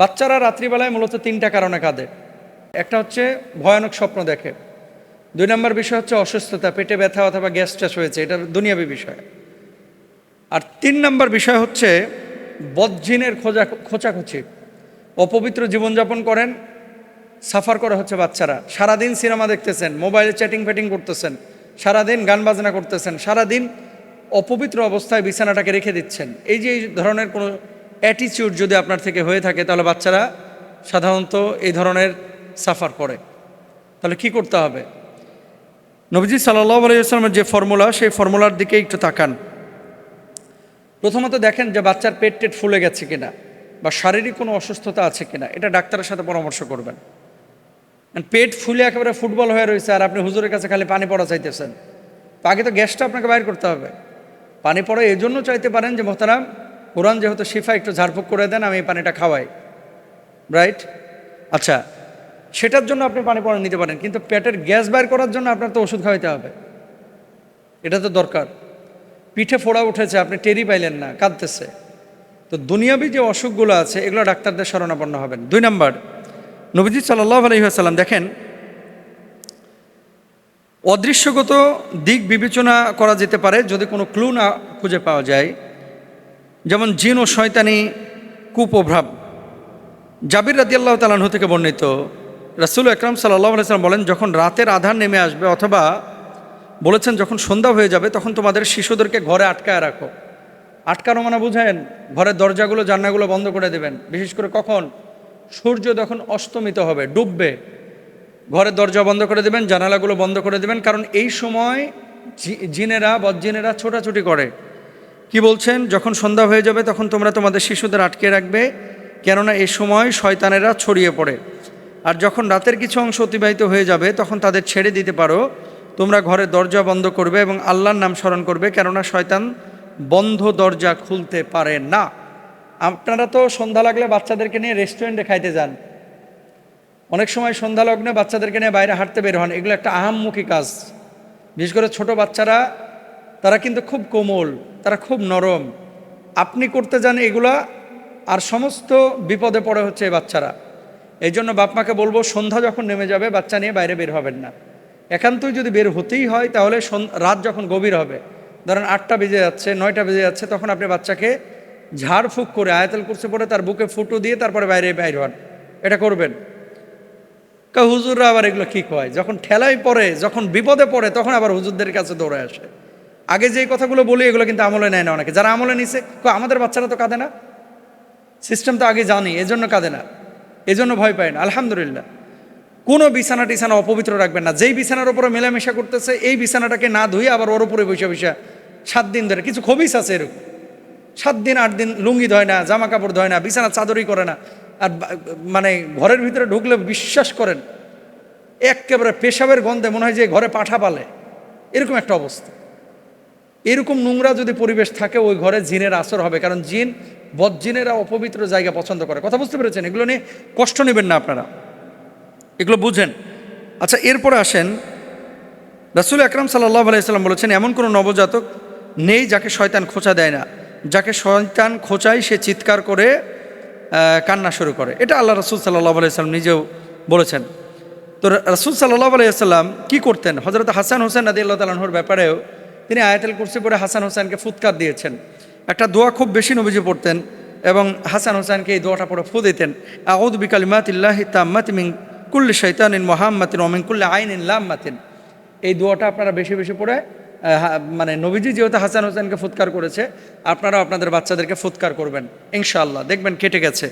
বাচ্চারা রাত্রিবেলায় মূলত তিনটা কারণে কাঁদে। একটা হচ্ছে ভয়ানক স্বপ্ন দেখে, 2 নম্বর বিষয় হচ্ছে অসুস্থতা, পেটে ব্যথা অথবা গ্যাস ট্যাস হয়েছে, এটা দুনিয়াবী বিষয়। আর 3 নম্বর বিষয় হচ্ছে বদজিনের খোঁচাখুচি, অপবিত্র জীবনযাপন করেন, সাফার করে হচ্ছে বাচ্চারা। সারাদিন সিনেমা দেখতেছেন, মোবাইলে চ্যাটিং ফ্যাটিং করতেছেন, সারাদিন গান বাজনা করতেছেন, সারাদিন অপবিত্র অবস্থায় বিছানাটাকে রেখে দিচ্ছেন। এই যে এই ধরনের কোনো অ্যাটিচিউড যদি আপনার থেকে হয়ে থাকে, তাহলে বাচ্চারা সাধারণত এই ধরনের সাফার করে। তাহলে কি করতে হবে? নবীজি সাল্লাল্লাহু আলাইহি ওয়াসাল্লামের যে ফর্মুলা, সেই ফর্মুলার দিকে একটু তাকান। প্রথমত দেখেন যে বাচ্চার পেট টেট ফুলে গেছে কিনা বা শারীরিক কোনো অসুস্থতা আছে কিনা, এটা ডাক্তারের সাথে পরামর্শ করবেন। পেট ফুলে একেবারে ফুটবল হয়ে রয়েছে আর আপনি হুজুরের কাছে খালি পানি পড়া চাইতেছেন, তো আগে তো গ্যাসটা আপনাকে বাইর করতে হবে। পানি পড়া এই জন্য চাইতে পারেন যে মোহতারাম, কোরআন যেহেতু শিফা, একটু ঝাড়ফুঁক করে দেন, আমি এই পানিটা খাওয়াই, রাইট? আচ্ছা, সেটার জন্য আপনি পানি পড়া নিতে পারেন, কিন্তু পেটের গ্যাস বাইর করার জন্য আপনার তো ওষুধ খাওয়াইতে হবে, এটা তো দরকার। পিঠে ফোড়া উঠেছে, আপনি টেরি পাইলেন না, কাঁদতেছে, তো দুনিয়াবি যে অসুখগুলো আছে এগুলো ডাক্তারদের শরণাপন্ন হবেন। 2 নম্বর, নবীজি সাল্লাল্লাহু আলাইহি ওয়াসাল্লাম দেখেন, অদৃশ্যগত দিক বিবেচনা করা যেতে পারে যদি কোনো ক্লু না খুঁজে পাওয়া যায়, যেমন জিন ও শয়তানি কুপ্রভাব। জাবির রাদিয়াল্লাহু তাআলা আনহু থেকে বর্ণিত, রাসূল আকরাম সাল্লাল্লাহু আলাইহি ওয়াসাল্লাম বলেন, যখন রাতের আধার নেমে আসবে, অথবা বলেছেন যখন সন্ধ্যা হয়ে যাবে, তখন তোমাদের শিশুদেরকে ঘরে আটকায় রাখো। আটকানো মানে বুঝেন, ঘরের দরজাগুলো জানলাগুলো বন্ধ করে দেবেন। বিশেষ করে কখন? সূর্য যখন অস্তমিত হবে, ডুববে, ঘরের দরজা বন্ধ করে দেবেন, জানালাগুলো বন্ধ করে দেবেন, কারণ এই সময় জিনেরা, বদজিনেরা ছোটাছুটি করে। কি বলছেন? যখন সন্ধ্যা হয়ে যাবে তখন তোমরা তোমাদের শিশুদের আটকে রাখবে, কেননা এই সময় শয়তানেরা ছড়িয়ে পড়ে। আর যখন রাতের কিছু অংশ অতিবাহিত হয়ে যাবে তখন তাদের ছেড়ে দিতে পারো। তোমরা ঘরের দরজা বন্ধ করবে এবং আল্লাহর নাম স্মরণ করবে, কেননা শয়তান বন্ধ দরজা খুলতে পারে না। আপনারা তো সন্ধ্যা লাগলে বাচ্চাদেরকে নিয়ে রেস্টুরেন্টে খাইতে যান, অনেক সময় সন্ধ্যা লগ্নে বাচ্চাদেরকে নিয়ে বাইরে হাঁটতে বের হন, এগুলো একটা আহাম্মুখী কাজ। বিশেষ করে ছোট বাচ্চারা, তারা কিন্তু খুব কোমল, তারা খুব নরম। আপনি করতে যান এগুলা, আর সমস্ত বিপদে পড়ে হচ্ছে এই বাচ্চারা। এই জন্য বাপমাকে বলবো, সন্ধ্যা যখন নেমে যাবে বাচ্চা নিয়ে বাইরে বের হবেন না। একান্তই যদি বের হতেই হয়, তাহলে রাত যখন গভীর হবে, ধরেন 8টা বেজে যাচ্ছে, 9টা বেজে যাচ্ছে, তখন আপনি বাচ্চাকে ঝাড়ফুঁক করে আয়াতুল কুরসি পড়ে তার বুকে ফুটো দিয়ে তারপরে বাইরে হন, এটা করবেন। হুজুররা আবার এগুলো কি কয়, যখন ঠেলাই পড়ে, যখন বিপদে পড়ে, তখন আবার হুজুরদের কাছে দৌড়ে আসে। আগে যেই কথাগুলো বলি এগুলো কিন্তু আমলে নেয় না অনেকে। যারা আমলে নিছে, আমাদের বাচ্চারা তো কাঁদে না, সিস্টেম তো আগে জানি, এজন্য কাঁদে না, এজন্য ভয় পায় না। আলহামদুলিল্লাহ। কোনো বিছানা টিছানা অপবিত্র রাখবেন না। যেই বিছানার উপরে মেলামেশা করতেছে, এই বিছানাটাকে না ধুয়ে আবার ওর উপরে বসে বসে 7 দিন ধরে, কিছু খবিস আছে এরকম, 7 দিন 8 দিন লুঙ্গি ধয় না, জামা কাপড় ধয় না, বিছানা চাদরই করে না, আর মানে ঘরের ভিতরে ঢুকলে বিশ্বাস করেন একেবারে পেশাবের গন্ধে মনে হয় যে ঘরে পাঠা পালে, এরকম একটা অবস্থা। এরকম নোংরা যদি পরিবেশ থাকে, ওই ঘরে জিনের আসর হবে, কারণ জিন, বদজিনেরা অপবিত্র জায়গা পছন্দ করে। কথা বুঝতে পেরেছেন? এগুলো নিয়ে কষ্ট নেবেন না আপনারা, এগুলো বুঝেন। আচ্ছা, এরপরে আসেন, রাসূল আকরাম সাল্লাল্লাহু আলাইহি ওয়াসাল্লাম বলেছেন, এমন কোনো নবজাতক নেই যাকে শয়তান খোঁচা দেয় না। যাকে শয়তান খোঁচায় সে চিৎকার করে কান্না শুরু করে। এটা আল্লাহ রাসূল সাল্লাল্লাহু আলাইহি ওয়াসাল্লাম নিজেও বলেছেন। তো রাসূল সাল্লাল্লাহু আলাইহি ওয়াসাল্লাম কী করতেন? হযরত হাসান হোসেন রাদিয়াল্লাহু তাআলা আনহুর ব্যাপারেও তিনি আয়াতুল কুরসি পড়ে হাসান হোসেনকে ফুৎকার দিয়েছেন। একটা দোয়া খুব বেশি নবীজি পড়তেন এবং হাসান হোসেনকে এই দোয়াটা পড়ে ফু দিতেন, আউযু বিকালিমাতিল্লাহি তাম্মাতি মিন কুল্লি শাইতানিন মুহাম্মাতিন ওয়া মিন কুল্লি আইনিন লাম্মাতিন। এই দোয়াটা আপনারা বেশি বেশি পড়ে, মানে নবীজি যেহেতু হাসান হোসেনকে ফুৎকার করেছে, আপনারা আপনাদের বাচ্চাদেরকে ফুৎকার করবেন, ইনশাআল্লাহ দেখবেন কেটে গেছে।